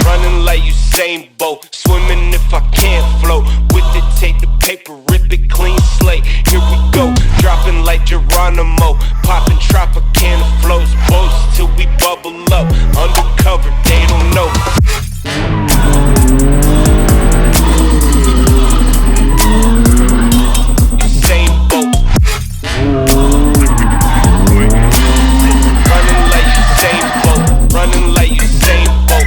Running like Usain Bolt, swimming if I can't float. With it, take the paper, rip it clean slate. Here we go, dropping like Geronimo, popping Tropicana flows, boast till we bubble up. Undercover, they don't know. Usain Bolt, running like Usain Bolt, running like Usain Bolt.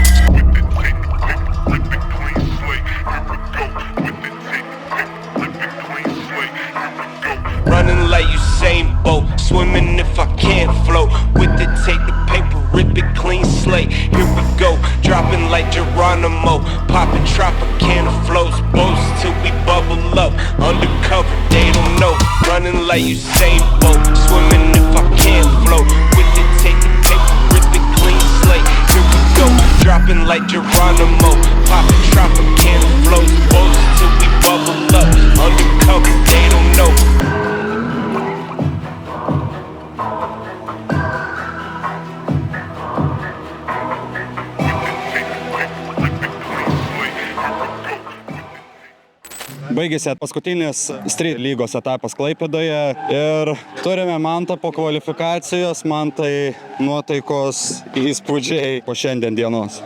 Running like Usain Bolt, swimming if I can't float. With it, take the paper, rip it clean slate. Here we go, dropping like Geronimo, popping Tropicana flows, boast till we bubble up. Undercover, they don't know. Running like Usain Bolt, swimming if I can't float. With it, take the paper, rip it clean slate. Here we go, dropping like Geronimo, popping Tropicana flows, boast till we bubble up. Undercover, they don't know. Baigėsi paskutinis Street lygos etapas Klaipėdoje ir turime Mantą po kvalifikacijos. Mantai, nuotaikos įspūdžiai po šiandien dienos.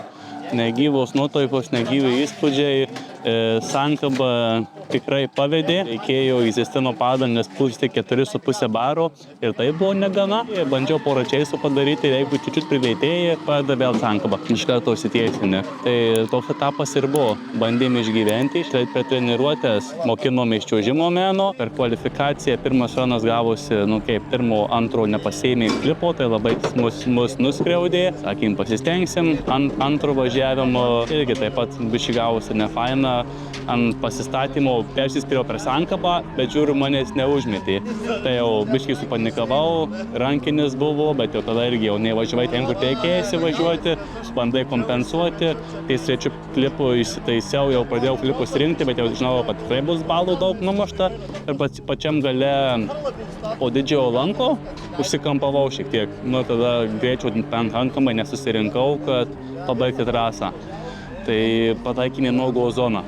Negyvos nuotaikos, negyvi įspūdžiai. Sankaba tikrai pavedė, reikėjo į Zestino padangas pūsti 4,5 baro ir tai buvo negana. Bandžiau porą čeisų padaryti ir jeigu čiut priveitėjai, padeda vėl Sankaba. Iš karto užsitiesinė. Tai toks etapas ir buvo. Bandėme išgyventi, per treniruotės mokinome iš čiuožimo meno. Per kvalifikaciją pirmas ranas gavosi, kaip pirmo, antro nepasėmė klipo, tai labai mus nuskriaudė. Sakym, pasistengsim, antro važiavimo irgi taip pat biškį gavosi nefaina. Ant pasistatymo persispyrau per Sankabą, bet žiūriu, manęs neužmetė. Tai jau biškį supanikavau, rankinis buvo, bet jau tada irgi jau nevažiavai ten, kur reikėsi važiuoti, bandai kompensuoti. Tai trečiu klipu įsitaisiau, jau pradėjau klipus rinkti, bet jau žinau, kad tikrai bus balų daug numušta. Ir pačiam gale po didžiojo lanko užsikampavau šiek tiek. Tada greičiau pakankamai nesusirinkau, kad pabaigti trasą. Tai pataikėme no-go zoną.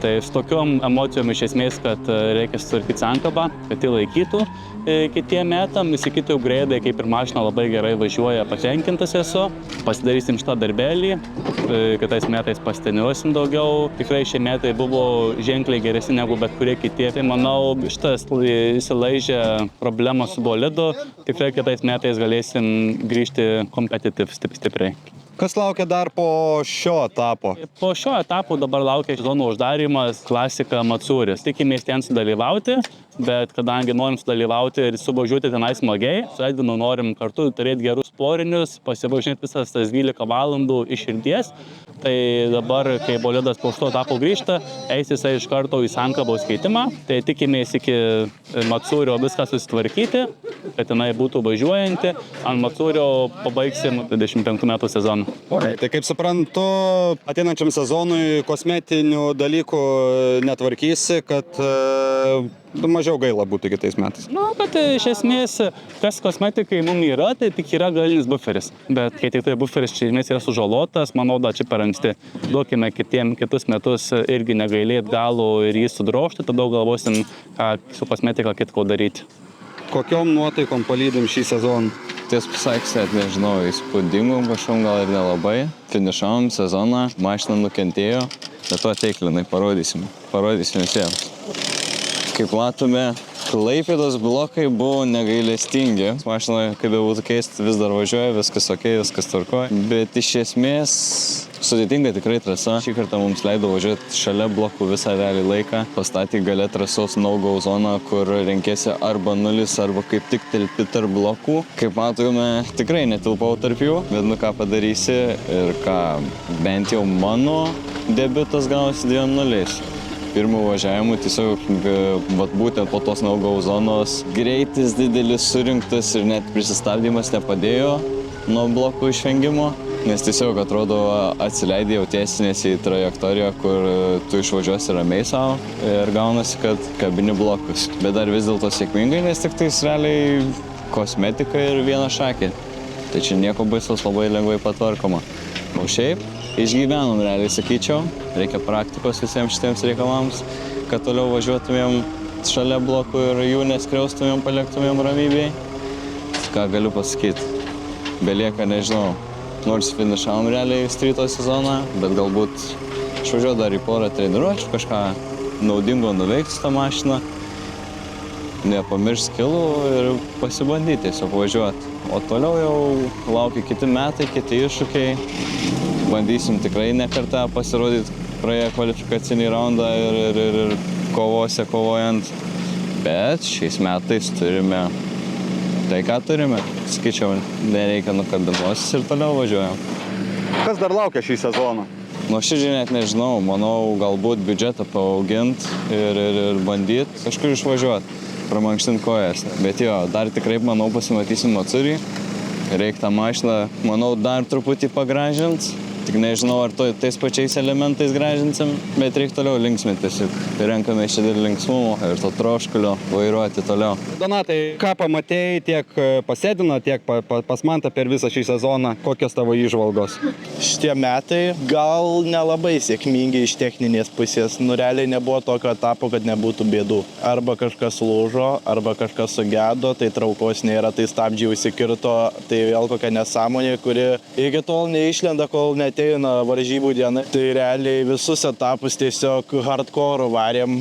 Tai su tokiom emocijom iš esmės, kad reikia sutvarkyti Sankabą, kad tai laikytų kitiem metam. Visi kiti upgrade'ai, kaip ir mašina labai gerai važiuoja, patenkintas esu. Pasidarysim šitą darbelį, kitais metais pasiteniruosim daugiau. Tikrai šie metai buvo ženkliai geresni negu bet kurie kiti. Tai manau, šitas įsilaižė problemą su bolidu. Tikrai kitais metais galėsim grįžti kompetitiv stipriai. Kas laukia dar po šio etapo? Po šio etapo dabar laukia sezono uždarymas Klasika Matsūris. Tikimės ten sudalyvauti, bet kadangi norim sudalyvauti ir suvažiuoti tenai smagiai, su Edvinu norim kartu turėti gerus sporinius, pasivažinėti visas tas 12 valandų iš širdies. Tai dabar, kai bolidas po šito etapo grįžta, eis jisai iš karto į Sankabos keitimą. Tai tikimės iki Matsūrio viską susitvarkyti, kad tenai būtų važiuojanti. Ant Matsūrio pabaigsim 25 metų sezoną. Tai kaip suprantu, ateinančiam sezonui kosmetinių dalykų netvarkysi, kad mažiau gaila būtų kitais metais. Bet iš esmės, kas kosmetikai mums yra, tai tik yra galinis buferis. Bet kai tik tai buferis čia yra sužalotas, manau, dar čia per anksti. Duokime kitus metus irgi negailėt galų ir jį sudrožti, tada galvosim, ką su kosmetika kitko daryti. Kokiom nuotaikom palydim šį sezoną? Tiesą pasakius, nežinau, įspūdingom kažkom gal ir nelabai. Finišavom sezoną, mašina nukentėjo, bet to ateiklinai parodysim visiems. Kaip matome, Klaipėdos blokai buvo negailestingi. Mašina, kaip būtų keista, vis dar važiuoja, viskas ok, viskas tvarkoja. Bet iš esmės sudėtinga tikrai trasa. Šį kartą mums leido važiuoti šalia blokų visą realiai laiką. Pastatė gale trasos no-go zoną, kur renkėsi arba nulis, arba kaip tik telpi tarp blokų. Kaip matome, tikrai netilpau tarp jų, bet ką padarysi ir ką bent jau mano debiutas gavosi 2-0. Pirmų važiavimų tiesiog būtent po tos no-go zonos greitis didelis surinktas ir net prisistabdymas nepadėjo nuo blokų išvengimo. nes tiesiog atrodo atsileidai jautiesi nesi į trajektoriją, kur tu išvažiuosi ramiai savo ir gaunasi, kad kabini blokus. Bet dar vis dėlto sėkmingai, nes tik tais realiai kosmetika ir viena šakė. Tai čia nieko baisaus, labai lengvai patvarkoma. O šiaip išgyvenom realiai, sakyčiau, reikia praktikos visiems šitiems reikalams, kad toliau važiuotumėm šalia blokų ir jų neskriaustumėm, paliktumėm ramybėj. Ką galiu pasakyti? Belieka, nežinau, nors finišavom realiai stryto sezoną, bet galbūt išvažiuoti dar į porą treniruočių, kažką naudingo nuveikti su tą mašiną, nepamiršti skilų ir pasibandyti tiesiog važiuoti. O toliau jau laukia kiti metai, kiti iššūkiai. Bandysim tikrai ne kartą pasirodyti praėję kvalifikacinį raundą ir kovose kovojant. Bet šiais metais turime tai, ką turime. Sakyčiau, nereikia nukabinuosis ir toliau važiuojam. Kas dar laukia šį sezoną? Nuoširdžiai net nežinau, manau, galbūt biudžetą paauginti ir bandyti kažkur išvažiuoti, pramankštinti kojas. Bet jo, dar tikrai, manau, pasimatysim Matsuri. Reikia tą mašiną, manau, dar truputį pagražinti. Tik nežinau, ar tais pačiais elementais gražinsim, bet reikia toliau linksmintis. Renkame čia dėl linksmumo ir to troškulio vairuoti toliau. Donatai, ką pamatėjai tiek pas Edviną, tiek pas Mantą per visą šį sezoną? Kokios tavo įžvalgos? Šitie metai gal nelabai sėkmingi iš techninės pusės. Realiai nebuvo tokio etapo, kad nebūtų bėdų. Arba kažkas lūžo, arba kažkas sugedo, tai traukos nėra, tai stabdžiai užsikirto. Tai vėl kokia nesąmonė, kuri iki tol neišlenda, kol neateina varžybų diena. Tai realiai visus etapus tiesiog hardcore varėm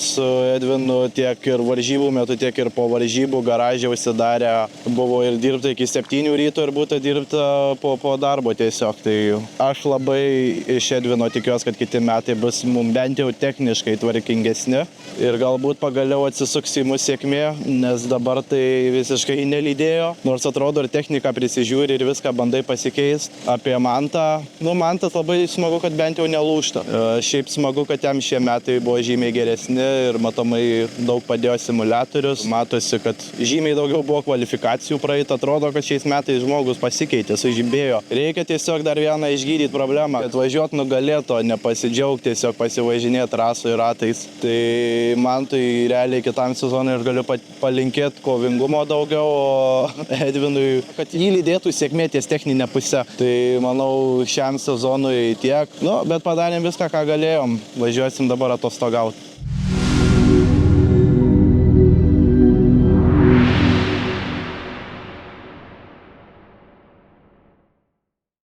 su Edvinu tiek ir varžybų metu, tiek ir po varžybų garaže užsidarę. Buvo ir dirbta iki 7 ryto ir būtų dirbta po darbo tiesiog. Tai aš labai iš Edvino tikiuosi, kad kiti metai bus mums bent jau techniškai tvarkingesni ir galbūt pagaliau atsisuks į mus sėkmė, nes dabar tai visiškai nelydėjo. Nors atrodo ir technika prisižiūri ir viską bandai pasikeisti. Apie Mantą, Mantas labai smagu, kad bent jau nelūžta. Šiaip smagu, kad jam šie metai buvo žymiai geresni ir matomai daug padėjo simuliatorius. Matosi, kad žymiai daugiau buvo kvalifikacijų praeitą. Atrodo, kad šiais metais žmogus pasikeitė, sužibėjo. Reikia tiesiog dar vieną išgydyti problemą. Atvažiuoti nugalėto, nepasidžiaugti, tiesiog pasivažinėti raso ir ratais. Tai man tai realiai kitam sezonui aš galiu palinkėti kovingumo daugiau, o Edvinui, kad jį lydėtų sėkmė ties techninė pusė. Tai manau šiam sezonui tiek. Bet padarėm viską, ką galėjom. Važiuosim dabar atostogauti.